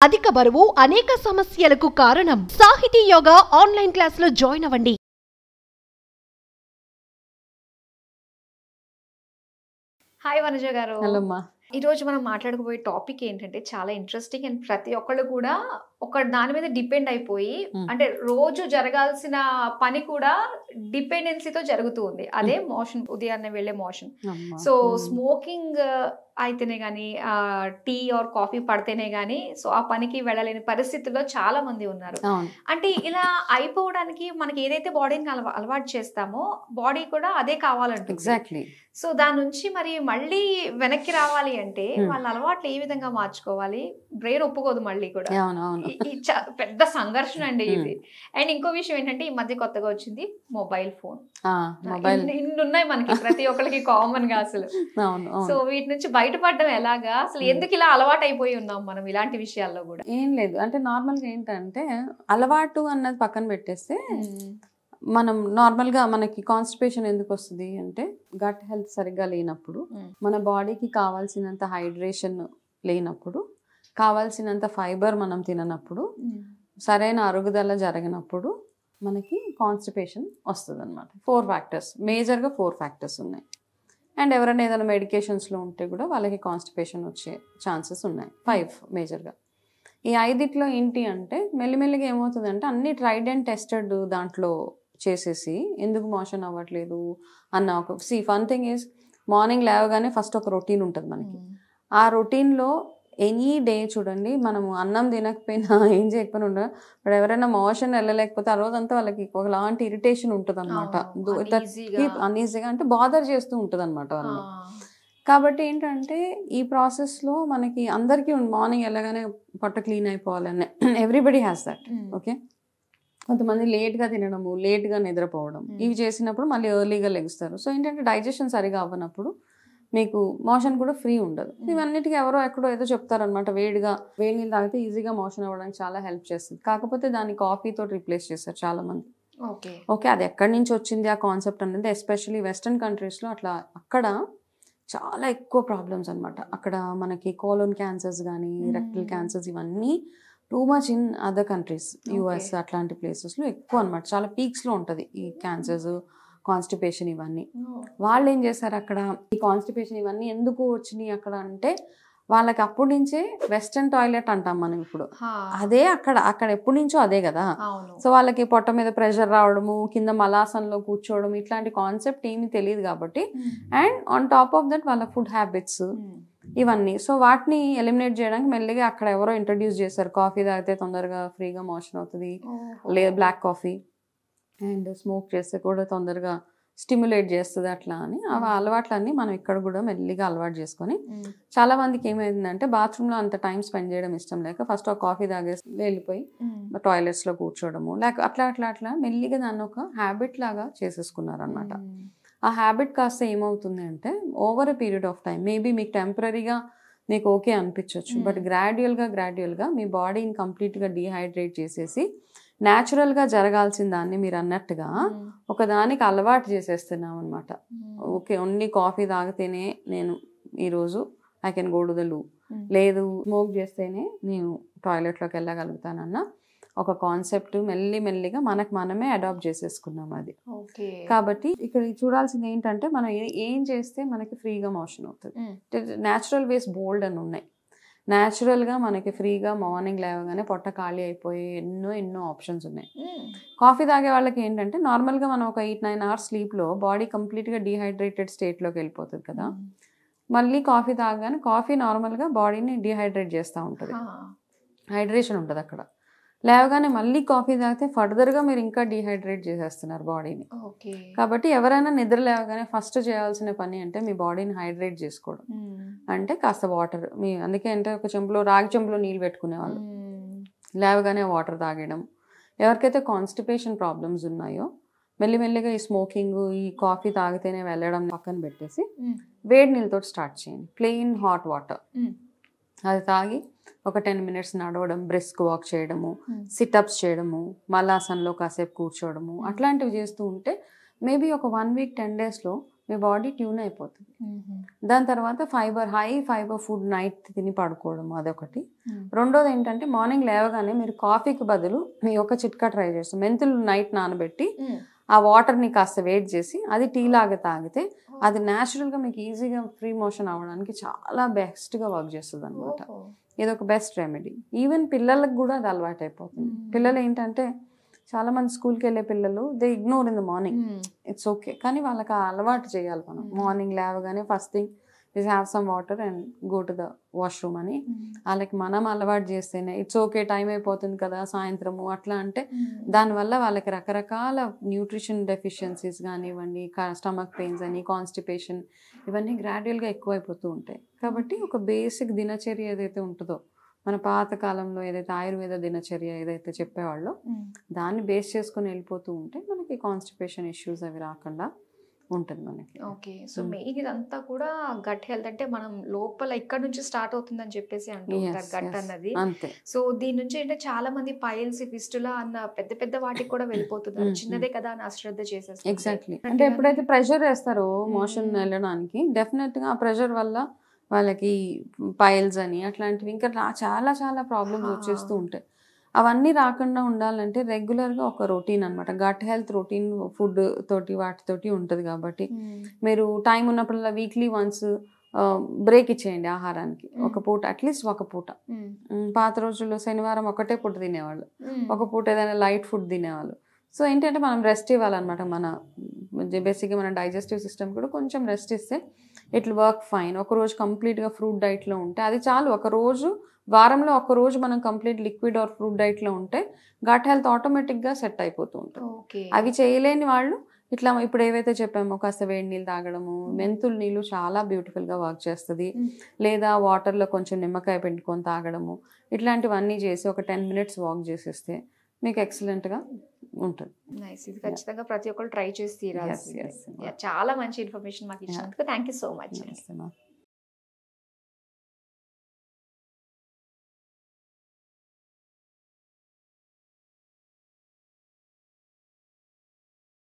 అధిక బరువు అనేక సమస్యలకు కారణం. సాహితీ యోగా ఆన్లైన్ క్లాసులో జాయిన్ అవ్వండి. హాయ్ వనజ గారు. హలో అమ్మా. ఈరోజు మనం మాట్లాడుకోబోయే టాపిక్ ఏంటంటే చాలా ఇంట్రెస్టింగ్ అండ్ ప్రతి ఒక్కళ్ళు కూడా ఒక దాని మీద డిపెండ్ అయిపోయి అంటే రోజు జరగాల్సిన పని కూడా డిపెండెన్సీతో జరుగుతూ ఉంది. అదే మోషన్, ఉదయాన్నే వెళ్ళే మోషన్. సో స్మోకింగ్ అయితేనే కానీ టీ ఆర్ కాఫీ పడితేనే కానీ సో ఆ పనికి వెళ్ళలేని పరిస్థితుల్లో చాలా మంది ఉన్నారు. అంటే ఇలా అయిపోవడానికి మనకి ఏదైతే బాడీని అలవాటు చేస్తామో బాడీ కూడా అదే కావాలంటే ఎగ్జాక్ట్లీ. సో దాని నుంచి మరి మళ్ళీ వెనక్కి రావాలి అంటే వాళ్ళ అలవాట్లు ఏ విధంగా మార్చుకోవాలి? బ్రెయిన్ ఒప్పుకోదు మళ్ళీ కూడా. పెద్ద సంఘర్షణ అండి ఇది. అండ్ ఇంకో విషయం ఏంటంటే ఈ మధ్య కొత్తగా వచ్చింది మొబైల్ ఫోన్. ఇన్ని ఉన్నాయి మనకి, ప్రతి ఒక్కరికి కామన్ గా అసలు. సో వీటి నుంచి బయటపడడం ఎలాగా? అసలు ఎందుకు ఇలా అలవాటు అయిపోయి ఉన్నాం మనం ఇలాంటి విషయాల్లో కూడా? ఏం లేదు, అంటే నార్మల్ గా ఏంటంటే అలవాటు అన్నది పక్కన పెట్టేస్తే మనం నార్మల్ గా మనకి కాన్స్టిపేషన్ ఎందుకు వస్తుంది అంటే గట్ హెల్త్ సరిగ్గా లేనప్పుడు, మన బాడీకి కావాల్సినంత హైడ్రేషన్ లేనప్పుడు, కావాల్సినంత ఫైబర్ మనం తిననప్పుడు, సరైన అరుగుదల జరగనప్పుడు మనకి కాన్స్టిపేషన్ వస్తుంది అనమాట. 4 ఫ్యాక్టర్స్, మేజర్గా 4 ఫ్యాక్టర్స్ ఉన్నాయి. అండ్ ఎవరైనా ఏదైనా మెడికేషన్స్లో ఉంటే కూడా వాళ్ళకి కాన్స్టిపేషన్ వచ్చే ఛాన్సెస్ ఉన్నాయి. 5 మేజర్గా. ఈ 5 ఏంటి అంటే మెల్లిమెల్లిగా ఏమవుతుందంటే అన్ని ట్రైడ్ అండ్ టెస్టెడ్ దాంట్లో చేసేసి ఎందుకు మోషన్ అవ్వట్లేదు అన్న ఒక ఫన్ థింగ్ ఈజ్, మార్నింగ్ లేవగానే ఫస్ట్ ఒక రొటీన్ ఉంటుంది మనకి. ఆ రొటీన్లో ఎనీ డే చూడండి, మనము అన్నం తినకపోయినా ఏం చేయకపోయినా ఉండదు, బట్ ఎవరైనా మోషన్ వెళ్ళలేకపోతే ఆ రోజంతా వాళ్ళకి ఒకలాంటి ఇరిటేషన్ ఉంటుంది అనమాట. అన్ఈజీగా అంటే బాదర్ చేస్తూ ఉంటుంది అనమాట వాళ్ళని. కాబట్టి ఏంటంటే ఈ ప్రాసెస్లో మనకి అందరికీ మార్నింగ్ వెళ్ళగానే పొట్ట క్లీన్ అయిపోవాలని ఎవ్రీబడి హ్యాస్ దట్. ఓకే, కొంతమంది లేట్గా తినడము, లేట్గా నిద్రపోవడం, ఇవి చేసినప్పుడు మళ్ళీ ఎర్లీగా లెగుస్తారు. సో ఏంటంటే డైజెషన్ సరిగా అవ్వనప్పుడు మీకు మోషన్ కూడా ఫ్రీ ఉండదు. ఇవన్నిటికీ ఎవరో ఎక్కడో ఏదో చెప్తారనమాట, వేడి నీళ్ళు తాగితే ఈజీగా మోషన్ అవ్వడానికి చాలా హెల్ప్ చేస్తుంది. కాకపోతే దాన్ని కాఫీతో రీప్లేస్ చేస్తారు చాలా మంది. ఓకే, అది ఎక్కడి నుంచి వచ్చింది ఆ కాన్సెప్ట్ అనేది? ఎస్పెషల్లీ వెస్టర్న్ కంట్రీస్లో అట్లా అక్కడ చాలా ఎక్కువ ప్రాబ్లమ్స్ అనమాట. అక్కడ మనకి కోలోన్ క్యాన్సర్స్ కానీ రెక్టల్ క్యాన్సర్స్ ఇవన్నీ too much in other countries, US అట్లాంటి ప్లేసెస్లో ఎక్కువ అనమాట. చాలా పీక్స్లో ఉంటుంది ఈ క్యాన్సర్స్, కాన్స్టిపేషన్ ఇవన్నీ. వాళ్ళు ఏం చేశారు అక్కడ, ఈ కాన్స్టిపేషన్ ఇవన్నీ ఎందుకు వచ్చినాయి అక్కడ అంటే వాళ్ళకి అప్పటి నుంచే వెస్టర్న్ టాయిలెట్ అంటాం మనం ఇప్పుడు, అదే అక్కడ ఎప్పటి నుంచో అదే కదా. సో వాళ్ళకి పొట్ట మీద ప్రెషర్ రావడము, కింద మలాసంలో కూర్చోవడం, ఇట్లాంటి కాన్సెప్ట్ ఏమీ తెలియదు కాబట్టి. And on top of that వాళ్ళ ఫుడ్ హ్యాబిట్స్ ఇవన్నీ. సో వాటిని ఎలిమినేట్ చేయడానికి మెల్లిగా అక్కడ ఎవరో ఇంట్రడ్యూస్ చేశారు, కాఫీ తాగితే తొందరగా ఫ్రీగా మోషన్ అవుతుంది, లేదా బ్లాక్ కాఫీ, అండ్ స్మోక్ చేస్తే కూడా తొందరగా స్టిమ్యులేట్ చేస్తుంది అట్లా అని. ఆ అలవాట్లన్నీ మనం ఇక్కడ కూడా మెల్లిగా అలవాటు చేసుకొని, చాలా మందికి ఏమైందంటే బాత్రూంలో అంత టైం స్పెండ్ చేయడం ఇష్టం లేక ఫస్ట్ ఒక కాఫీ తాగేసి వెళ్ళిపోయి టాయిలెట్స్లో కూర్చోవడము, లేక అట్లా మెల్లిగా దాన్ని ఒక హ్యాబిట్ లాగా చేసేసుకున్నారు అనమాట. ఆ హ్యాబిట్ కాస్త ఏమవుతుంది అంటే over a period of time, maybe మీకు టెంపరీగా మీకు ఓకే అనిపించవచ్చు, బట్ గ్రాడ్యువల్గా మీ బాడీని కంప్లీట్గా డీహైడ్రేట్ చేసేసి న్యాచురల్గా జరగాల్సిన దాన్ని మీరు అన్నట్టుగా ఒకదానికి అలవాటు చేసేస్తున్నాం అనమాట. ఓకే, ఓన్లీ కాఫీ తాగితేనే నేను ఈరోజు I can go to the loo, లేదు స్మోక్ చేస్తేనే నేను టాయిలెట్లోకి వెళ్ళగలుగుతానన్న ఒక కాన్సెప్ట్ మెల్లిగా మనమే అడాప్ట్ చేసేసుకున్నాం అది. కాబట్టి ఇక్కడ చూడాల్సింది ఏంటంటే మనం ఏం చేస్తే మనకి ఫ్రీగా మోషన్ అవుతుంది. న్యాచురల్ వేస్ బోల్డ్ అని ఉన్నాయి. న్యాచురల్గా మనకి ఫ్రీగా మార్నింగ్ లేవగానే పొట్ట ఖాళీ అయిపోయి ఎన్నో ఆప్షన్స్ ఉన్నాయి. కాఫీ తాగే వాళ్ళకి ఏంటంటే నార్మల్గా మనం ఒక 8-9 అవర్స్ స్లీప్లో బాడీ కంప్లీట్గా డీహైడ్రేటెడ్ స్టేట్లోకి వెళ్ళిపోతుంది కదా. మళ్ళీ కాఫీ తాగగానే కాఫీ నార్మల్గా బాడీని డీహైడ్రేట్ చేస్తూ ఉంటుంది, హైడ్రేషన్ ఉంటుంది అక్కడ. లేవగానే మళ్ళీ కాఫీ తాగితే ఫర్దర్గా మీరు ఇంకా డీహైడ్రేట్ చేసేస్తున్నారు బాడీని. కాబట్టి ఎవరైనా నిద్ర లేవగానే ఫస్ట్ చేయాల్సిన పని అంటే మీ బాడీని హైడ్రేట్ చేసుకోవడం. అంటే కాస్త వాటర్, అందుకే అంటే ఒక రాగి చెంబులో నీళ్ళు పెట్టుకునేవాళ్ళు, లేవగానే వాటర్ తాగడం. ఎవరికైతే కాన్స్టిపేషన్ ప్రాబ్లమ్స్ ఉన్నాయో మెల్లిమెల్లిగా ఈ స్మోకింగ్, ఈ కాఫీ తాగితేనే వెళ్ళడం పక్కన పెట్టేసి వేడి నీళ్ళతో స్టార్ట్ చేయండి. ప్లెయిన్ హాట్ వాటర్ అది తాగి ఒక 10 minutes నడవడం, బ్రిస్క్ వాక్ చేయడము, సిటప్స్ చేయడము, మలాసన్లో కాసేపు కూర్చోవడము, అట్లాంటివి చేస్తూ ఉంటే మేబీ ఒక 1 week 10 daysలో మీ బాడీ ట్యూన్ అయిపోతుంది. దాని తర్వాత హై ఫైబర్ ఫుడ్ నైట్ తిని పడుకోవడం అదొకటి. రెండోది ఏంటంటే మార్నింగ్ లేవగానే మీరు కాఫీకి బదులు మీ ఒక చిట్కా ట్రై చేస్తాం. మెంతులు నైట్ నానబెట్టి ఆ వాటర్ని కాస్త వేడి చేసి అది టీ లాగా తాగితే అది న్యాచురల్గా మీకు ఈజీగా ఫ్రీ మోషన్ అవ్వడానికి చాలా బెస్ట్గా వర్క్ చేస్తుంది అనమాట. ఇది ఒక బెస్ట్ రెమెడీ. ఈవెన్ పిల్లలకు కూడా అది అలవాటు అయిపోతుంది. పిల్లలు ఏంటంటే చాలా మంది స్కూల్కి వెళ్ళే పిల్లలు they ignore in the morning, it's okay, కానీ వాళ్ళకి ఆ అలవాటు చేయాలి మనం. మార్నింగ్ లేవగానే first thing is have some water and go to the washroom అని వాళ్ళకి మనం అలవాటు చేస్తేనే ఇట్స్ ఓకే టైం అయిపోతుంది కదా సాయంత్రము అట్లా అంటే దానివల్ల వాళ్ళకి రకరకాల న్యూట్రిషన్ డెఫిషియన్సీస్ కానివ్వండి, స్టమక్ పెయిన్స్ అని, కాన్స్టిపేషన్ ఇవన్నీ గ్రాడ్యువల్గా ఎక్కువైపోతూ ఉంటాయి. కాబట్టి ఒక బేసిక్ దినచర్య ఏదైతే ఉంటుందో మన పాత కాలంలో ఏదైతే ఆయుర్వేద దినచర్య ఏదైతే చెప్పేవాళ్ళో దాన్ని బేస్ చేసుకుని వెళ్ళిపోతూ ఉంటే మనకి కాన్స్టిపేషన్ ఇష్యూస్ అవి రాకుండా ఉంటుంది మనకి. ఓకే, సో మెయిన్ ఇదంతా కూడా గట్ హెల్త్ అంటే మనం లోపల ఇక్కడ నుంచి స్టార్ట్ అవుతుందని చెప్పేసి అంటుంటారు గట్ అన్నది. అంతే. సో దీని నుంచి అంటే చాలా మంది పైల్స్, ఫిస్టులా అన్న పెద్ద పెద్ద వాటికి కూడా వెళ్ళిపోతున్నారు. చిన్నదే కదా అని అశ్రద్ధ చేసేస్తారు. ఎగ్జాక్ట్లీ. అంటే ఎప్పుడైతే ప్రెషర్ వేస్తారో మోషన్ వెళ్ళడానికి డెఫినెట్ గా ఆ ప్రెషర్ వల్ల వాళ్ళకి పైల్స్ అని అట్లాంటివి ఇంకా చాలా చాలా ప్రాబ్లమ్స్ వచ్చేస్తూ ఉంటాయి. అవన్నీ రాకుండా ఉండాలంటే రెగ్యులర్గా ఒక రొటీన్ అనమాట, గట్ హెల్త్ రొటీన్ ఫుడ్ తోటి వాటితోటి ఉంటుంది. కాబట్టి మీరు టైం ఉన్నప్పుడల్లా వీక్లీ వన్స్ బ్రేక్ ఇచ్చేయండి ఆహారానికి. ఒక పూట అట్లీస్ట్ ఒక పూట. పాత రోజుల్లో శనివారం ఒకటే పూట తినేవాళ్ళు, ఒక పూట ఏదైనా లైట్ ఫుడ్ తినేవాళ్ళు. సో ఏంటంటే మనం రెస్ట్ ఇవ్వాలన్నమాట. మన బేసిక్గా మన డైజెస్టివ్ సిస్టమ్ కూడా కొంచెం రెస్ట్ ఇస్తే ఇట్ విల్ వర్క్ ఫైన్. ఒకరోజు కంప్లీట్గా ఫ్రూట్ డైట్లో ఉంటే అది చాలు. ఒకరోజు వారంలో ఒకరోజు మనం కంప్లీట్ లిక్విడ్ ఆర్ ఫ్రూట్ డైట్లో ఉంటే గట్ హెల్త్ ఆటోమేటిక్గా సెట్ అయిపోతూ ఉంటుంది. అవి చేయలేని వాళ్ళు ఇట్లా ఇప్పుడు ఏవైతే చెప్పామో కాస్త వేడి నీళ్ళు తాగడము, మెంతుల నీళ్ళు చాలా బ్యూటిఫుల్గా వర్క్ చేస్తుంది, లేదా వాటర్లో కొంచెం నిమ్మకాయ పిండుకొని తాగడము, ఇట్లాంటివన్నీ చేసి ఒక 10 minutes వాక్ చేసేస్తే మీకు ఎక్సలెంట్గా ఉంటుంది. నైస్. ఇది ఖచ్చితంగా ప్రతి ఒక్కరు ట్రై చేసి తీరాలి. చాలా మంచి ఇన్ఫర్మేషన్ మాకు ఇచ్చినందుకు థ్యాంక్ యూ సో మచ్.